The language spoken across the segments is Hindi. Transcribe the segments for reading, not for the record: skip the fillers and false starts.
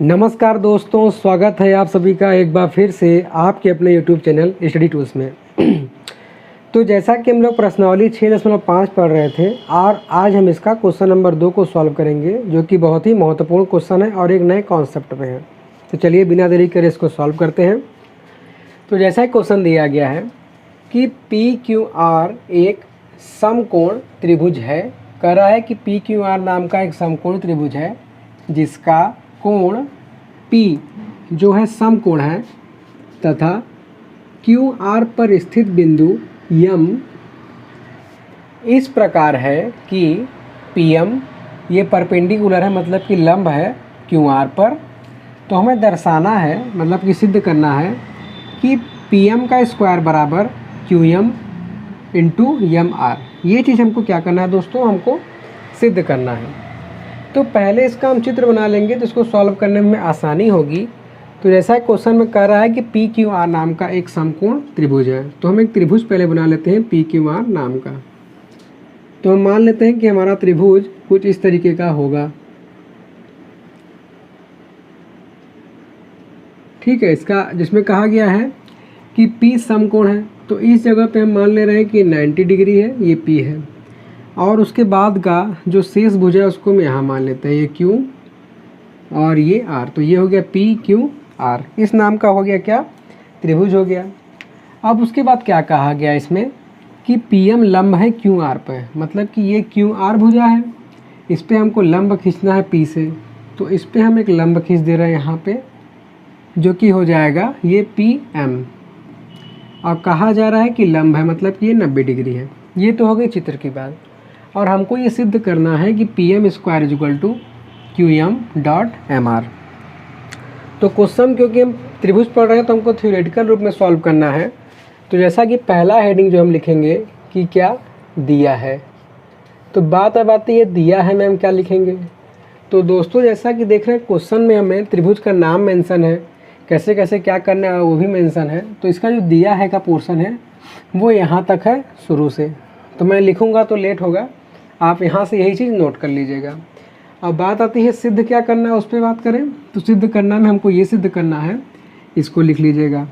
नमस्कार दोस्तों, स्वागत है आप सभी का एक बार फिर से आपके अपने YouTube चैनल स्टडी टूल्स में। तो जैसा कि हम लोग प्रश्नावली 6.5 पढ़ रहे थे और आज हम इसका क्वेश्चन नंबर 2 को सॉल्व करेंगे, जो कि बहुत ही महत्वपूर्ण क्वेश्चन है और एक नए कॉन्सेप्ट पे है। तो चलिए बिना देरी करे इसको सॉल्व करते हैं। तो जैसा ही क्वेश्चन दिया गया है कि PQR एक समकोण त्रिभुज है। कह रहा है कि PQR नाम का एक समकोण त्रिभुज है जिसका कोण P जो है समकोण है तथा QR पर स्थित बिंदु M इस प्रकार है कि PM ये परपेंडिकुलर है, मतलब कि लंब है QR पर। तो हमें दर्शाना है, मतलब कि सिद्ध करना है कि PM का स्क्वायर बराबर QM इंटू MR। ये चीज़ हमको क्या करना है दोस्तों, हमको सिद्ध करना है। तो पहले इसका हम चित्र बना लेंगे तो इसको सॉल्व करने में आसानी होगी। तो जैसा क्वेश्चन में कह रहा है कि PQR नाम का एक समकोण त्रिभुज है, तो हम एक त्रिभुज पहले बना लेते हैं PQR नाम का। तो हम मान लेते हैं कि हमारा त्रिभुज कुछ इस तरीके का होगा। ठीक है, इसका जिसमें कहा गया है कि P समकोण है, तो इस जगह पे हम मान ले रहे हैं कि 90 डिग्री है, ये P है। और उसके बाद का जो शेष भुजा है उसको हम यहाँ मान लेते हैं, ये Q और ये R। तो ये हो गया PQR, इस नाम का हो गया क्या, त्रिभुज हो गया। अब उसके बाद क्या कहा गया इसमें कि PM लंब है QR पे, मतलब कि ये QR भुजा है, इस पर हमको लंब खींचना है P से। तो इस पर हम एक लंब खींच दे रहे हैं यहाँ पे, जो कि हो जाएगा ये PM। और कहा जा रहा है कि लंब है, मतलब कि ये 90 डिग्री है। ये तो हो गई चित्र की बात। और हमको ये सिद्ध करना है कि PM square is equal to QM dot MR। तो क्वेश्चन क्योंकि हम त्रिभुज पढ़ रहे हैं तो हमको थ्योरेटिकल रूप में सॉल्व करना है। तो जैसा कि पहला हेडिंग जो हम लिखेंगे कि क्या दिया है, तो बात अब आती है दिया है में हम क्या लिखेंगे। तो दोस्तों जैसा कि देख रहे हैं क्वेश्चन में हमें त्रिभुज का नाम मेंशन है, कैसे कैसे क्या करना है वो भी मेंशन है। तो इसका जो दिया है का पोर्शन है वो यहाँ तक है शुरू से। तो मैं लिखूँगा तो लेट होगा, आप यहाँ से यही चीज़ नोट कर लीजिएगा। अब बात आती है सिद्ध क्या करना है, उस पर बात करें। तो सिद्ध करना में हमको ये सिद्ध करना है, इसको लिख लीजिएगा।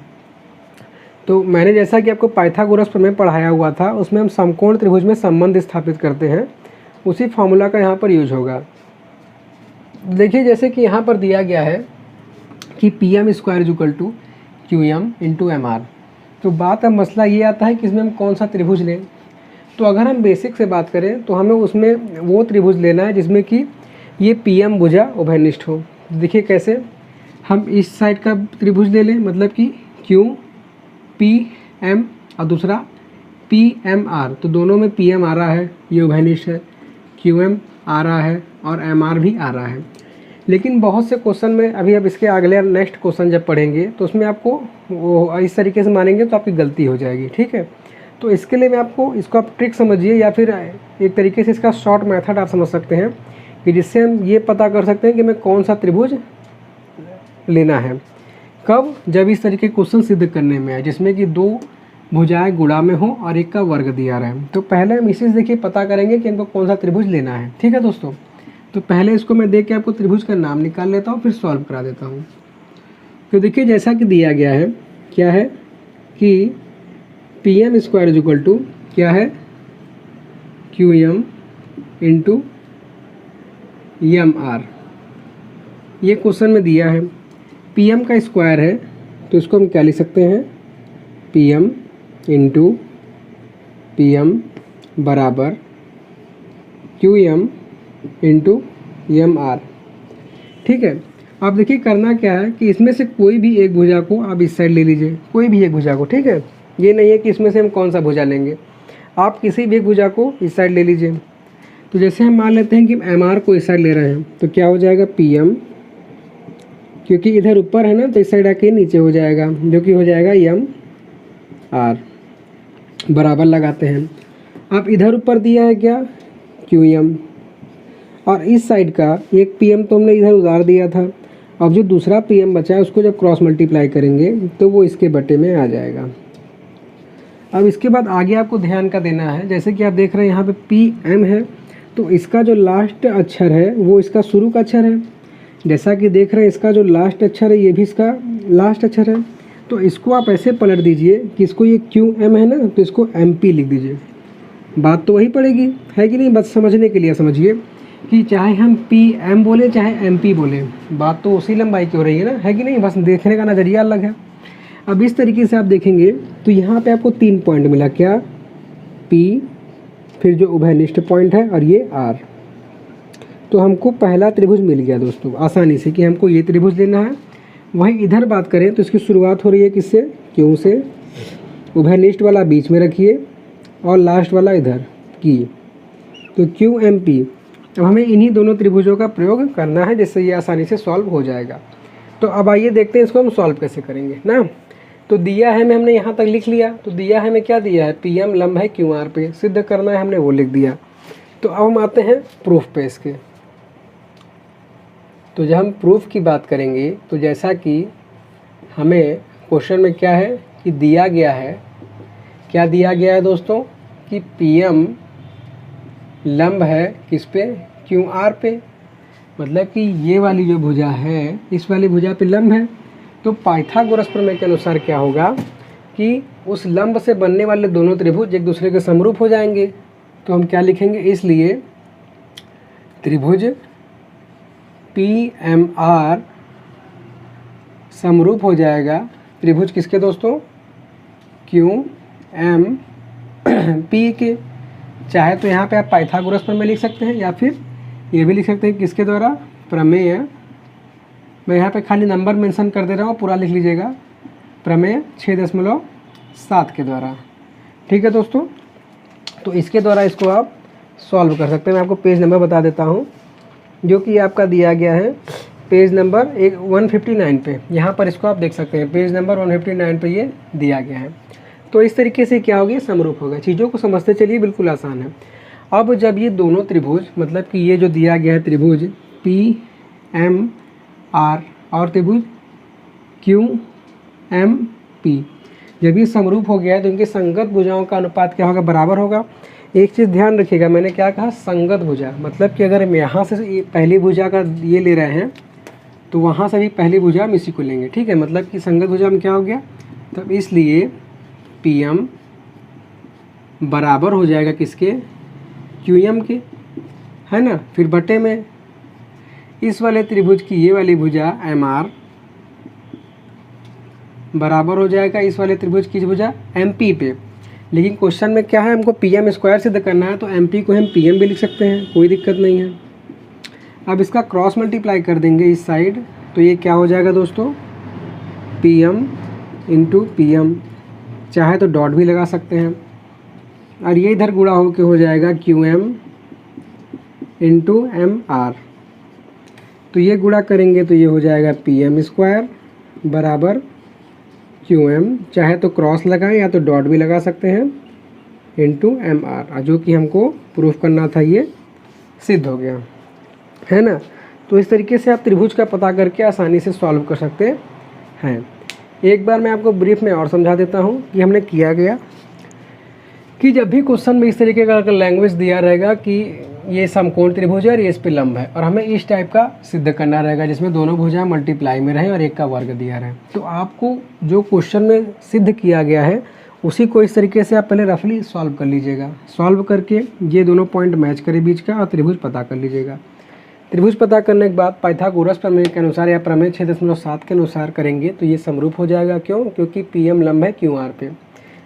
तो मैंने जैसा कि आपको पाइथागोरस पर में पढ़ाया हुआ था, उसमें हम समकोण त्रिभुज में संबंध स्थापित करते हैं, उसी फॉर्मूला का यहाँ पर यूज होगा। देखिए जैसे कि यहाँ पर दिया गया है कि PM square is equal to QM into MR। तो बात अब मसला ये आता है कि इसमें हम कौन सा त्रिभुज लें। तो अगर हम बेसिक से बात करें तो हमें उसमें वो त्रिभुज लेना है जिसमें कि ये PM भुजा उभयनिष्ठ हो। देखिए कैसे, हम इस साइड का त्रिभुज ले लें, मतलब कि QPM और दूसरा PMR। तो दोनों में PM आ रहा है, ये उभयनिष्ठ है, QM आ रहा है और MR भी आ रहा है। लेकिन बहुत से क्वेश्चन में अभी अब इसके अगले नेक्स्ट क्वेश्चन जब पढ़ेंगे तो उसमें आपको वो इस तरीके से मानेंगे तो आपकी गलती हो जाएगी। ठीक है, तो इसके लिए मैं आपको इसको आप ट्रिक समझिए, या फिर एक तरीके से इसका शॉर्ट मेथड आप समझ सकते हैं कि जिससे हम ये पता कर सकते हैं कि मैं कौन सा त्रिभुज लेना है। कब, जब इस तरीके क्वेश्चन सिद्ध करने में है जिसमें कि दो भुजाएं गुणा में हो और एक का वर्ग दिया रहा है। तो पहले हम इसी से देखिए पता करेंगे कि हमको कौन सा त्रिभुज लेना है। ठीक है दोस्तों, तो पहले इसको मैं देख के आपको त्रिभुज का नाम निकाल लेता हूँ, फिर सॉल्व करा देता हूँ। तो देखिए जैसा कि दिया गया है, क्या है कि PM square is equal to क्या है QM इंटू MR। ये क्वेश्चन में दिया है। PM का स्क्वायर है तो इसको हम क्या लिख सकते हैं, PM इंटू PM बराबर QM इंटू MR। ठीक है, अब देखिए करना क्या है कि इसमें से कोई भी एक भुजा को आप इस साइड ले लीजिए, कोई भी एक भुजा को। ठीक है, ये नहीं है कि इसमें से हम कौन सा भुजा लेंगे, आप किसी भी एक भुजा को इस साइड ले लीजिए। तो जैसे हम मान लेते हैं कि MR को इस साइड ले रहे हैं, तो क्या हो जाएगा PM, क्योंकि इधर ऊपर है ना तो इस साइड आके नीचे हो जाएगा, जो कि हो जाएगा MR। बराबर लगाते हैं। अब इधर ऊपर दिया है क्या, QM, और इस साइड का एक PM तो हमने इधर उतार दिया था। अब जो दूसरा PM बचा है उसको जब क्रॉस मल्टीप्लाई करेंगे तो वो इसके बटे में आ जाएगा। अब इसके बाद आगे आपको ध्यान का देना है, जैसे कि आप देख रहे हैं यहाँ पे PM है, तो इसका जो लास्ट अक्षर है वो इसका शुरू का अक्षर है। जैसा कि देख रहे हैं इसका जो लास्ट अक्षर है ये भी इसका लास्ट अक्षर है, तो इसको आप ऐसे पलट दीजिए कि इसको ये QM है ना, तो इसको MP लिख दीजिए। बात तो वही पड़ेगी, है कि नहीं? बस समझने के लिए समझिए कि चाहे हम PM बोले चाहे MP बोले, बात तो उसी लंबाई की हो रही है ना, है कि नहीं? बस देखने का नज़रिया अलग है। अब इस तरीके से आप देखेंगे तो यहाँ पे आपको 3 पॉइंट मिला, क्या? P, फिर जो उभयनिष्ठ पॉइंट है, और ये R। तो हमको पहला त्रिभुज मिल गया दोस्तों आसानी से कि हमको ये त्रिभुज लेना है। वहीं इधर बात करें तो इसकी शुरुआत हो रही है किससे? Q से। उभयनिष्ठ वाला बीच में रखिए और लास्ट वाला इधर की, तो QMP। अब हमें इन्हीं दोनों त्रिभुजों का प्रयोग करना है जिससे ये आसानी से सॉल्व हो जाएगा। तो अब आइए देखते हैं इसको हम सॉल्व कैसे करेंगे ना। तो दिया है हमने यहाँ तक लिख लिया, तो दिया है हमें क्या दिया है? PM लंब है QR पे, सिद्ध करना है हमने, वो लिख दिया। तो अब हम आते हैं प्रूफ पे इसके। तो जब हम प्रूफ की बात करेंगे तो जैसा कि हमें क्वेश्चन में क्या है कि दिया गया है, क्या दिया गया है दोस्तों कि PM लंब है किस पे? QR पे, मतलब कि ये वाली जो भुजा है इस वाली भुजा पे लंब है। तो पाइथागोरस प्रमेय के अनुसार क्या होगा कि उस लंब से बनने वाले दोनों त्रिभुज एक दूसरे के समरूप हो जाएंगे। तो हम क्या लिखेंगे? इसलिए त्रिभुज PMR समरूप हो जाएगा त्रिभुज किसके दोस्तों? QMP के। चाहे तो यहाँ पे आप पाइथागोरस प्रमेय लिख सकते हैं या फिर ये भी लिख सकते हैं किसके द्वारा? प्रमेय। मैं यहाँ पे खाली नंबर मेंशन कर दे रहा हूँ, पूरा लिख लीजिएगा। प्रमेय 6.7 के द्वारा। ठीक है दोस्तों, तो इसके द्वारा इसको आप सॉल्व कर सकते हैं। मैं आपको पेज नंबर बता देता हूँ जो कि आपका दिया गया है पेज नंबर 159 पे। यहाँ पर इसको आप देख सकते हैं, पेज नंबर 159 पे ये दिया गया है। तो इस तरीके से क्या होगी? समरूप होगा। चीज़ों को समझते चलिए, बिल्कुल आसान है। अब जब ये दोनों त्रिभुज, मतलब कि ये जो दिया गया है त्रिभुज PMR और त्रिभुज QMP, जब ये समरूप हो गया है तो इनके संगत भुजाओं का अनुपात क्या होगा? बराबर होगा। एक चीज़ ध्यान रखिएगा, मैंने क्या कहा? संगत भुजा, मतलब कि अगर हम यहाँ से ये पहली भुजा का ये ले रहे हैं तो वहाँ से भी पहली भुजा हम इसी को लेंगे। ठीक है, मतलब कि संगत भुजा में क्या हो गया? तब इसलिए PM बराबर हो जाएगा किसके? QM के, है ना। फिर बटे में इस वाले त्रिभुज की ये वाली भुजा MR बराबर हो जाएगा इस वाले त्रिभुज की भुजा MP पे। लेकिन क्वेश्चन में क्या है? हमको PM स्क्वायर सिद्ध करना है, तो MP को हम PM भी लिख सकते हैं, कोई दिक्कत नहीं है। अब इसका क्रॉस मल्टीप्लाई कर देंगे इस साइड, तो ये क्या हो जाएगा दोस्तों? PM इंटू PM, चाहे तो डॉट भी लगा सकते हैं, और ये इधर गुणा होकर हो जाएगा QM इंटू MR। तो ये गुणा करेंगे तो ये हो जाएगा PM स्क्वायर बराबर QM, चाहे तो क्रॉस लगाएं या तो डॉट भी लगा सकते हैं, इंटू MR, जो कि हमको प्रूफ करना था, ये सिद्ध हो गया, है ना। तो इस तरीके से आप त्रिभुज का पता करके आसानी से सॉल्व कर सकते हैं। एक बार मैं आपको ब्रीफ में और समझा देता हूँ कि हमने किया गया कि जब भी क्वेश्चन में इस तरीके का लैंग्वेज दिया रहेगा कि ये समकोण त्रिभुज है और ये इस पे लंब है, और हमें इस टाइप का सिद्ध करना रहेगा जिसमें दोनों भुजाएं मल्टीप्लाई में रहे और एक का वर्ग दिया रहे, तो आपको जो क्वेश्चन में सिद्ध किया गया है उसी को इस तरीके से आप पहले रफली सॉल्व कर लीजिएगा। सॉल्व करके ये दोनों पॉइंट मैच करें बीच का और त्रिभुज पता कर लीजिएगा। त्रिभुज पता करने के बाद पाइथागोरस प्रमेय के अनुसार या प्रमेय 6.7 के अनुसार करेंगे तो ये समरूप हो जाएगा। क्यों? क्योंकि PM लंब है QR पे,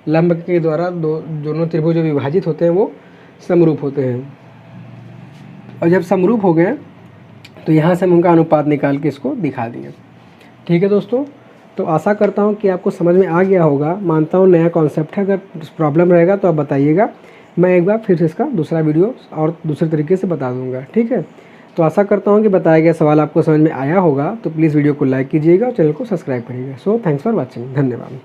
लंब के द्वारा दोनों त्रिभुज जो विभाजित होते हैं वो समरूप होते हैं। और जब समरूप हो गए तो यहाँ से हम उनका अनुपात निकाल के इसको दिखा दिए। ठीक है दोस्तों, तो आशा करता हूँ कि आपको समझ में आ गया होगा। मानता हूँ नया कॉन्सेप्ट है, अगर प्रॉब्लम रहेगा तो आप बताइएगा, मैं एक बार फिर से इसका दूसरा वीडियो और दूसरे तरीके से बता दूँगा। ठीक है, तो आशा करता हूँ कि बताया गया सवाल आपको समझ में आया होगा। तो प्लीज़ वीडियो को लाइक कीजिएगा और चैनल को सब्सक्राइब करिएगा। सो थैंक्स फॉर वॉचिंग, धन्यवाद।